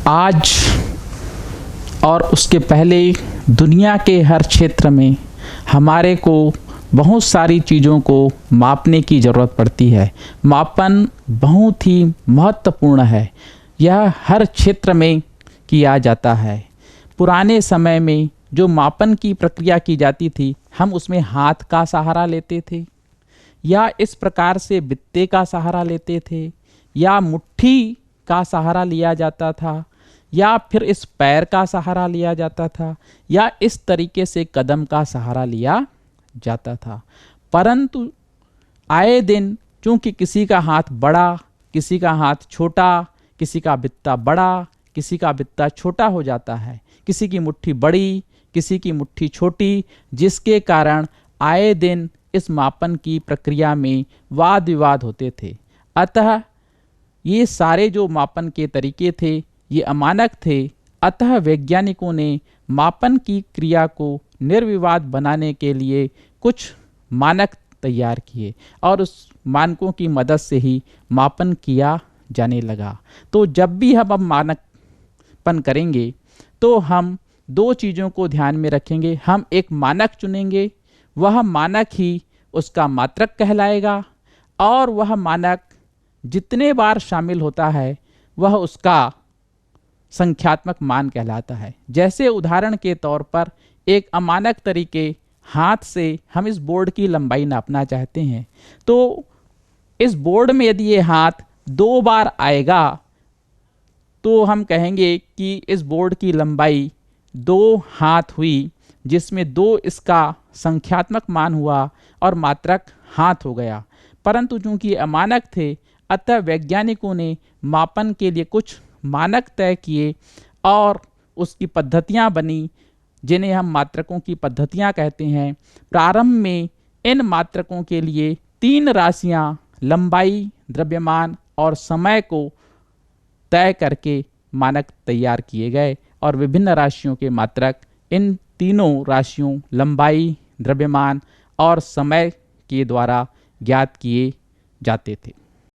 आज और उसके पहले दुनिया के हर क्षेत्र में हमारे को बहुत सारी चीज़ों को मापने की ज़रूरत पड़ती है। मापन बहुत ही महत्वपूर्ण है। यह हर क्षेत्र में किया जाता है। पुराने समय में जो मापन की प्रक्रिया की जाती थी, हम उसमें हाथ का सहारा लेते थे, या इस प्रकार से बित्ते का सहारा लेते थे, या मुट्ठी का सहारा लिया जाता था, या फिर इस पैर का सहारा लिया जाता था, या इस तरीके से कदम का सहारा लिया जाता था। परंतु आए दिन चूंकि किसी का हाथ बड़ा, किसी का हाथ छोटा, किसी का बित्ता बड़ा, किसी का बित्ता छोटा हो जाता है, किसी की मुट्ठी बड़ी, किसी की मुट्ठी छोटी, जिसके कारण आए दिन इस मापन की प्रक्रिया में वाद विवाद होते थे। अतः ये सारे जो मापन के तरीके थे ये अमानक थे। अतः वैज्ञानिकों ने मापन की क्रिया को निर्विवाद बनाने के लिए कुछ मानक तैयार किए और उस मानकों की मदद से ही मापन किया जाने लगा। तो जब भी हम अब मानकपन करेंगे तो हम दो चीज़ों को ध्यान में रखेंगे। हम एक मानक चुनेंगे, वह मानक ही उसका मात्रक कहलाएगा, और वह मानक जितने बार शामिल होता है वह उसका संख्यात्मक मान कहलाता है। जैसे उदाहरण के तौर पर एक अमानक तरीके हाथ से हम इस बोर्ड की लंबाई नापना चाहते हैं, तो इस बोर्ड में यदि ये हाथ 2 बार आएगा तो हम कहेंगे कि इस बोर्ड की लंबाई 2 हाथ हुई, जिसमें 2 इसका संख्यात्मक मान हुआ और मात्रक हाथ हो गया। परंतु चूंकि अमानक थे, अतः वैज्ञानिकों ने मापन के लिए कुछ मानक तय किए और उसकी पद्धतियां बनी, जिन्हें हम मात्रकों की पद्धतियां कहते हैं। प्रारंभ में इन मात्रकों के लिए 3 राशियां लंबाई, द्रव्यमान और समय को तय करके मानक तैयार किए गए, और विभिन्न राशियों के मात्रक इन तीनों राशियों लंबाई, द्रव्यमान और समय के द्वारा ज्ञात किए जाते थे।